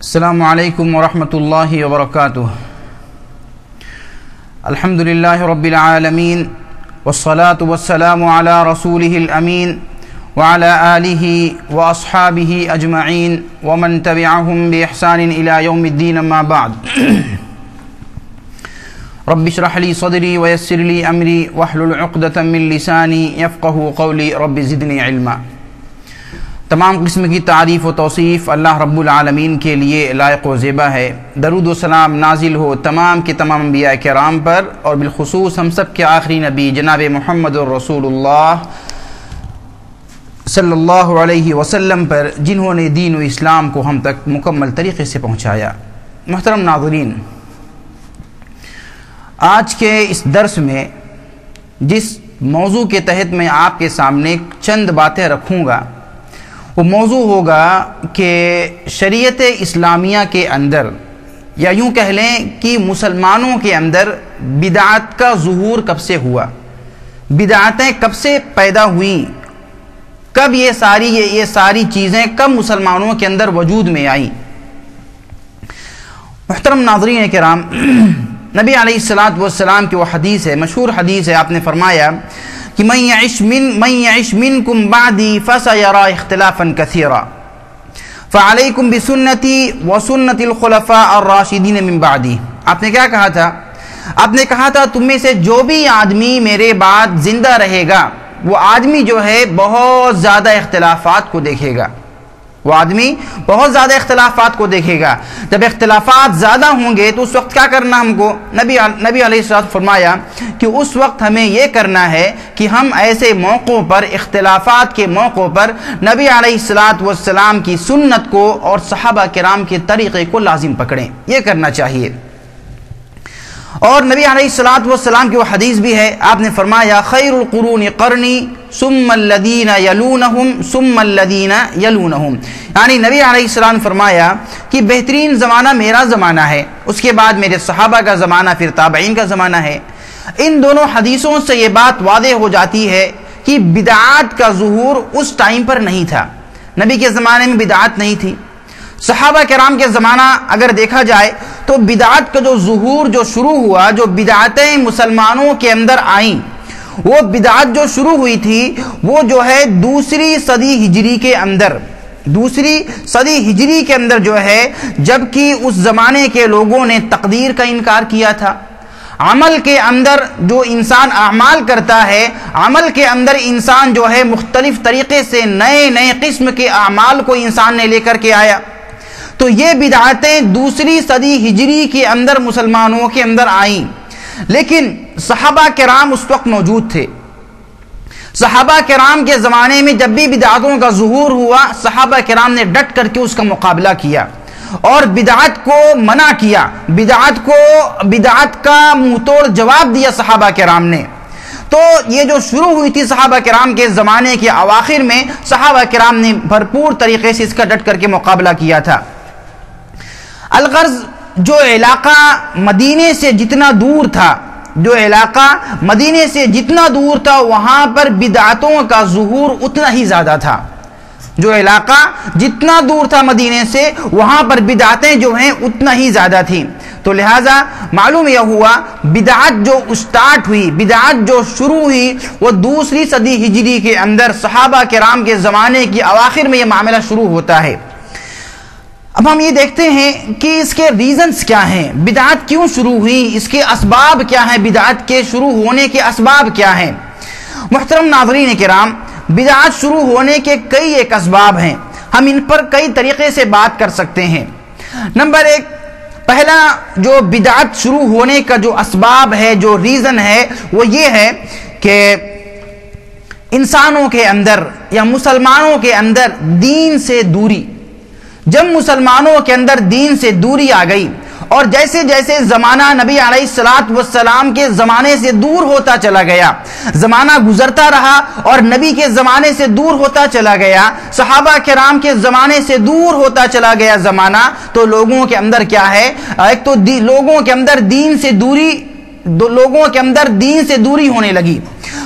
السلام علیکم ورحمۃ اللہ وبرکاتہ۔ الحمدللہ رب العالمین والصلاة والسلام علی رسولہ الامین وعلی آلہ واصحابہ اجمعین ومن تبعہم باحسان الی یوم الدین، اما بعد۔ رب اشرح لی صدری ویسر لی امری واحلل عقدۃ من لسانی یفقہوا قولی، رب زدنی علما۔ تمام قسم کی تعریف و توصیف اللہ رب العالمین کے لیے لائق و زیبا ہے۔ درود و سلام نازل ہو تمام کے تمام انبیاء کرام پر، اور بالخصوص ہم سب کے آخری نبی جناب محمد الرسول اللہ صلی اللہ علیہ وسلم پر، جنہوں نے دین و اسلام کو ہم تک مکمل طریقے سے پہنچایا۔ محترم ناظرین، آج کے اس درس میں جس موضوع کے تحت میں آپ کے سامنے چند باتیں رکھوں گا، وہ موضوع ہوگا کہ شریعت اسلامیہ کے اندر، یا یوں کہہ لیں کہ مسلمانوں کے اندر بدعات کا ظہور کب سے ہوا، بدعاتیں کب سے پیدا ہوئیں، کب یہ ساری چیزیں کب مسلمانوں کے اندر وجود میں آئیں۔ محترم ناظرین کرام، نبی علیہ الصلوۃ والسلام کی وہ حدیث ہے، مشہور حدیث ہے، آپ نے فرمایا کہ من یعش منکم بعدی فسیری اختلافا کثیرا فعلیکم بسنتی وسنت الخلفاء الراشدین من بعدی۔ آپ نے کیا کہا تھا؟ آپ نے کہا تھا تم میں سے جو بھی آدمی میرے بعد زندہ رہے گا، وہ آدمی جو ہے بہت زیادہ اختلافات کو دیکھے گا، وہ آدمی بہت زیادہ اختلافات کو دیکھے گا۔ جب اختلافات زیادہ ہوں گے تو اس وقت کیا کرنا ہم کو؟ نبی علیہ السلام فرمایا کہ اس وقت ہمیں یہ کرنا ہے کہ ہم ایسے موقعوں پر، اختلافات کے موقعوں پر، نبی علیہ السلام کی سنت کو اور صحابہ کرام کے طریقے کو لازم پکڑیں، یہ کرنا چاہیے۔ اور نبی علیہ السلام کی وہ حدیث بھی ہے، آپ نے فرمایا خیر القرون قرنی ثم الذین یلونہم ثم الذین یلونہم، یعنی نبی علیہ السلام نے فرمایا کہ بہترین زمانہ میرا زمانہ ہے، اس کے بعد میرے صحابہ کا زمانہ، پھر تابعین کا زمانہ ہے۔ ان دونوں حدیثوں سے یہ بات واضح ہو جاتی ہے کہ بدعات کا ظہور اس ٹائم پر نہیں تھا، نبی کے زمانے میں بدعات نہیں تھی۔ صحابہ کرام کے زمانہ اگر دیکھا جائے تو بدعات کا جو ظہور جو شروع ہوا، جو بدعاتیں مسلمانوں کے اندر آئیں، وہ بدعات جو شروع ہوئی تھی وہ جو ہے دوسری صدی ہجری کے اندر جو ہے، جبکہ اس زمانے کے لوگوں نے تقدیر کا انکار کیا تھا۔ عمل کے اندر جو انسان اعمال کرتا ہے، عمل کے اندر انسان جو ہے مختلف طریقے سے نئے قسم کے اعمال کو انسان نے لے کر کے آیا، تو یہ بدعاتیں دوسری صدی ہجری کے اندر مسلمانوں کے اندر آئیں۔ لیکن صحابہ کرام اس وقت موجود تھے۔ صحابہ کرام کے زمانے میں جب بھی بدعاتوں کا ظہور ہوا، صحابہ کرام نے ڈٹ کر کے اس کا مقابلہ کیا اور بدعات کو منع کیا، بدعات کا منہ توڑ جواب دیا صحابہ کرام نے۔ تو یہ جو شروع ہوئی تھی صحابہ کرام کے زمانے کے اواخر میں، صحابہ کرام نے بھرپور طریقے سے اس کا ڈٹ کر کے مقابلہ کیا تھا۔ الغرض جو علاقہ مدینے سے جتنا دور تھا، وہاں پر بدعتوں کا ظہور اتنا ہی زیادہ تھا۔ جو علاقہ جتنا دور تھا مدینے سے، وہاں پر بدعتیں جو ہیں اتنا ہی زیادہ تھیں۔ تو لہٰذا معلوم یہ ہوا بدعت جو شروع ہوئی وہ دوسری صدی ہجری کے اندر صحابہ کرام کے زمانے کی اواخر میں یہ معاملہ شروع ہوتا ہے۔ اب ہم یہ دیکھتے ہیں کہ اس کے ریزنز کیا ہیں، بدعت کیوں شروع ہوئی، اس کے اسباب کیا ہیں، بدعت کے شروع ہونے کے اسباب کیا ہیں۔ محترم ناظرین کرام، بدعت شروع ہونے کے کئی ایک اسباب ہیں، ہم ان پر کئی طریقے سے بات کر سکتے ہیں۔ نمبر ایک، پہلا جو بدعت شروع ہونے کا جو اسباب ہے، جو ریزن ہے، وہ یہ ہے کہ انسانوں کے اندر یا مسلمانوں کے اندر دین سے دوری۔ جب مسلمانوں کے اندر دین سے دوری آ گئی، اور جیسے جیسے زمانہ نبی علیہ السلام کے زمانے سے دور ہوتا چلا گیا، زمانہ گزرتا رہا اور نبی کے زمانے سے دور ہوتا چلا گیا، صحابہ کرام کے زمانے سے دور ہوتا چلا گیا زمانہ، تو لوگوں کے اندر کیا ہے، ایک تو لوگوں کے اندر دین سے دوری ہونے لگی،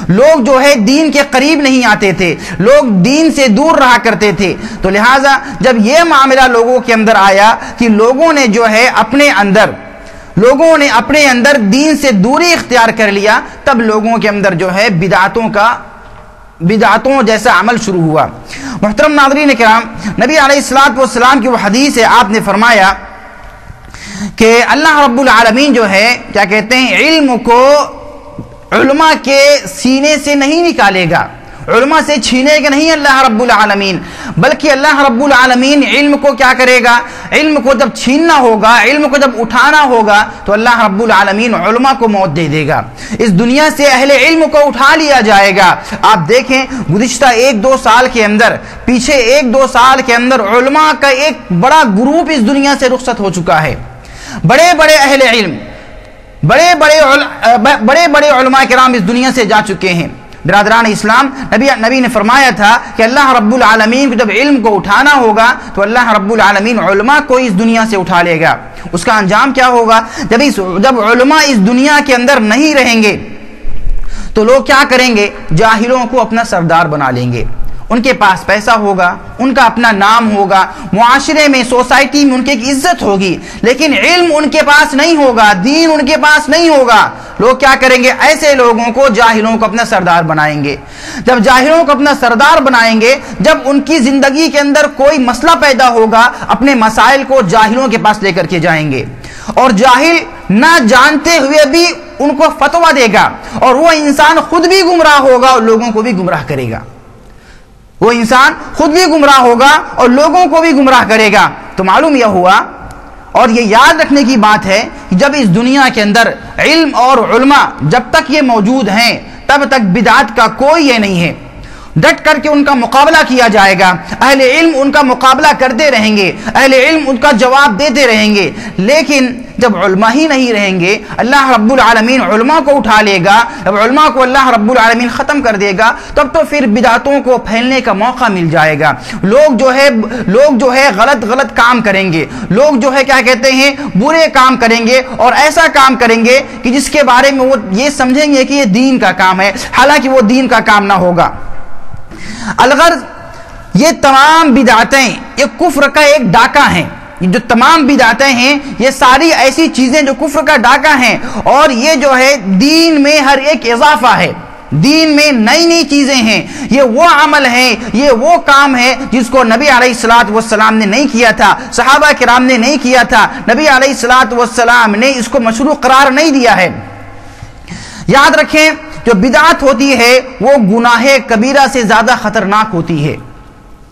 لوگ جو ہے دین کے قریب نہیں آتے تھے، لوگ دین سے دور رہا کرتے تھے. تو لہٰذا جب یہ معاملہ لوگوں کے اندر آیا کہ لوگوں نے جو ہے اپنے اندر دین سے دوری اختیار کر لیا، تب لوگوں کے اندر جو ہے بدعتوں جیسا عمل شروع ہوا. محترم ناظرین کرام، نبی علیہ الصلوۃ والسلام کی وہ حدیث ہے، آپ نے فرمایا کہ اللہ رب العالمین جو ہے کیا کہتے ہیں، علم کو علماء کے سینے سے نہیں نکالے گا، علماء سے چھینے گا نہیں اللہ رب العالمین، بلکہ اللہ رب العالمین علم کو کیا کرے گا، علم کو جب چھیننا ہوگا، علم کو جب اٹھانا ہوگا تو اللہ رب العالمین علماء کو موت دے دے گا. اس دنیا سے اہل علم کو اٹھا لیا جائے گا. آپ دیکھیں گزشتہ 1-2 سال کے اندر، پیچھے 1-2 سال کے اندر علماء کا ایک بڑا گروپ اس دنیا سے رخصت ہو چکا ہے. بڑے بڑے اہل علم، بڑے بڑے علماء کرام اس دنیا سے جا چکے ہیں. برادران اسلام، نبی نے فرمایا تھا کہ اللہ رب العالمین کو جب علم کو اٹھانا ہوگا تو اللہ رب العالمین علماء کو اس دنیا سے اٹھا لے گا. اس کا انجام کیا ہوگا؟ جب علماء اس دنیا کے اندر نہیں رہیں گے تو لوگ کیا کریں گے؟ جاہلوں کو اپنا سردار بنا لیں گے. ان کے پاس پیسہ ہوگا، ان کا اپنا نام ہوگا، معاشرے میں، سوسائٹی میں ان کی ایک عزت ہوگی، لیکن علم ان کے پاس نہیں ہوگا، دین ان کے پاس نہیں ہوگا. لوگ کیا کریں گے؟ ایسے لوگوں کو، جاہلوں کو اپنا سردار بنائیں گے. جب جاہلوں کو اپنا سردار بنائیں گے، جب ان کی زندگی کے اندر کوئی مسئلہ پیدا ہوگا، اپنے مسائل کو جاہلوں کے پاس لے کر کے جائیں گے، اور جاہل نہ جانتے ہوئے بھی ان کو فتویٰ دے گا، اور وہ انسان خود بھی گمراہ ہوگا اور لوگوں کو بھی گمراہ کرے گا. وہ انسان خود بھی گمراہ ہوگا اور لوگوں کو بھی گمراہ کرے گا. تو معلوم یہ ہوا، اور یہ یاد رکھنے کی بات ہے کہ جب اس دنیا کے اندر علم اور علماء جب تک یہ موجود ہیں تب تک بدعت کا کوئی یہ نہیں ہے. ڈٹ کر کے ان کا مقابلہ کیا جائے گا، اہل علم ان کا مقابلہ کرتے رہیں گے، اہل علم ان کا جواب دیتے رہیں گے. لیکن جب علماء ہی نہیں رہیں گے، اللہ رب العالمین علماء کو اٹھا لے گا. جب علماء کو اللہ رب العالمین ختم کر دے گا تب تو پھر بدعتوں کو پھیلنے کا موقع مل جائے گا. لوگ جو ہے غلط کام کریں گے، لوگ جو ہے کیا کہتے ہیں، برے کام کریں گے، اور ایسا کام کریں گے کہ جس کے بارے میں وہ یہ سمجھیں گے کہ یہ دین کا کام ہے، حالانکہ وہ دین کا کام نہ ہوگا. الغرض یہ تمام بدعتیں یہ کفر کا ایک ڈاکہ ہیں. جو تمام بدعتیں ہیں یہ ساری ایسی چیزیں جو کفر کا ڈاکہ ہیں، اور یہ جو ہے دین میں ہر ایک اضافہ ہے، دین میں نئی نئی چیزیں ہیں. یہ وہ عمل ہے، یہ وہ کام ہے جس کو نبی علیہ الصلوۃ والسلام نے نہیں کیا تھا، صحابہ کرام نے نہیں کیا تھا، نبی علیہ الصلوۃ والسلام نے اس کو مشروع قرار نہیں دیا ہے. یاد رکھیں، جو بدعت ہوتی ہے وہ گناہ کبیرہ سے زیادہ خطرناک ہوتی ہے.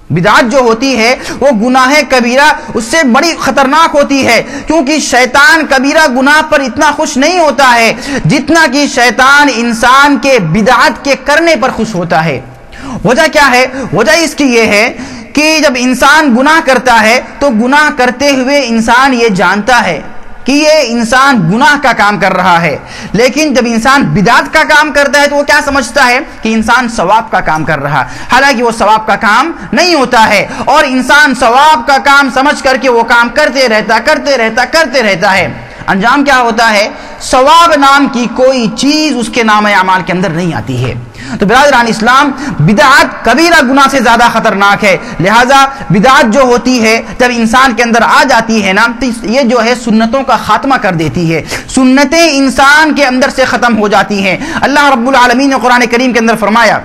بدعت جو ہوتی ہے وہ گناہ کبیرہ اس سے بڑی خطرناک ہوتی ہے، کیونکہ شیطان کبیرہ گناہ پر اتنا خوش نہیں ہوتا ہے جتنا کہ شیطان انسان کے بدعت کے کرنے پر خوش ہوتا ہے. وجہ کیا ہے؟ وجہ اس کی یہ ہے کہ جب انسان گناہ کرتا ہے تو گناہ کرتے ہوئے انسان یہ جانتا ہے کہ یہ انسان گناہ کا کام کر رہا ہے، لیکن جب انسان بدعت کا کام کرتا ہے تو وہ کیا سمجھتا ہے کہ انسان ثواب کا کام کر رہا، حالانکہ وہ ثواب کا کام نہیں ہوتا ہے. اور انسان ثواب کا کام سمجھ کر کے وہ کام کرتے رہتا ہے. انجام کیا ہوتا ہے؟ ثواب نام کی کوئی چیز اس کے نام اعمال کے اندر نہیں آتی ہے. تو برادران اسلام، بدعت کبیرہ گناہ سے زیادہ خطرناک ہے. لہذا بدعت جو ہوتی ہے جب انسان کے اندر آ جاتی ہے نا، تو یہ جو ہے سنتوں کا خاتمہ کر دیتی ہے، سنتیں انسان کے اندر سے ختم ہو جاتی ہیں. اللہ رب العالمین نے قرآن کریم کے اندر فرمایا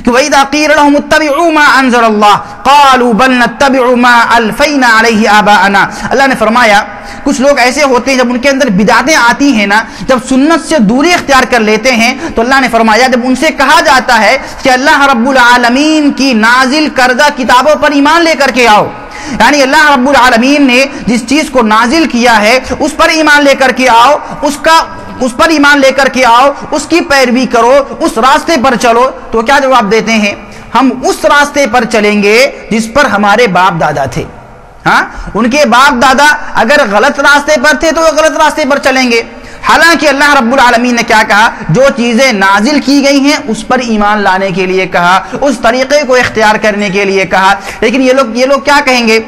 کہ وَإِذَا قِيلَ لَهُمُ اتَّبِعُوا مَا أَنزَلَ اللَّهُ قَالُوا بَلْ نَتَّبِعُ مَا أَلْفَيْنَا عَلَيْهِ آبَاءَنَا. اللہ نے فرمایا کچھ لوگ ایسے ہوتے ہیں جب ان کے اندر بدعتیں آتی ہیں نا، جب سنت سے دوری اختیار کر لیتے ہیں، تو اللہ نے فرمایا جب ان سے کہا جاتا ہے کہ اللہ رب العالمین کی نازل کردہ کتابوں پر ایمان لے کر کے آؤ، یعنی اللہ رب العالمین نے جس چیز کو نازل کیا ہے اس پر ایمان لے کر کے آؤ، اس پر ایمان لے کر کے آؤ، اس کی پیروی کرو، اس راستے پر چلو. تو کیا جواب دیتے ہیں؟ ہم اس راستے پر چلیں گے جس پر ہمارے باپ دادا تھے. ہاں، ان کے باپ دادا اگر غلط راستے پر تھے تو وہ غلط راستے پر چلیں گے. حالانکہ اللہ رب العالمین نے کیا کہا؟ جو چیزیں نازل کی گئی ہیں اس پر ایمان لانے کے لیے کہا، اس طریقے کو اختیار کرنے کے لیے کہا. لیکن یہ لوگ کیا کہیں گے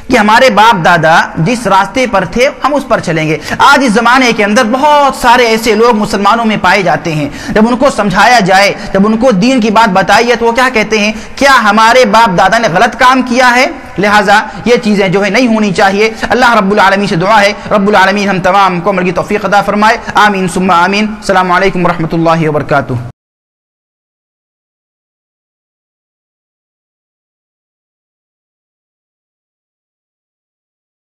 کہ ہمارے باپ دادا جس راستے پر تھے ہم اس پر چلیں گے۔ آج اس زمانے کے اندر بہت سارے ایسے لوگ مسلمانوں میں پائے جاتے ہیں، جب ان کو سمجھایا جائے، جب ان کو دین کی بات بتائی ہے تو وہ کیا کہتے ہیں؟ کیا ہمارے باپ دادا نے غلط کام کیا ہے؟ لہٰذا یہ چیزیں جو ہے نہیں ہونی چاہیے۔ اللہ رب العالمین سے دعا ہے رب العالمین ہم تمام کو عمل کی توفیق عطا فرمائے، آمین ثم آمین۔ السلام علیکم ورحمۃ اللہ وبرکاتہ۔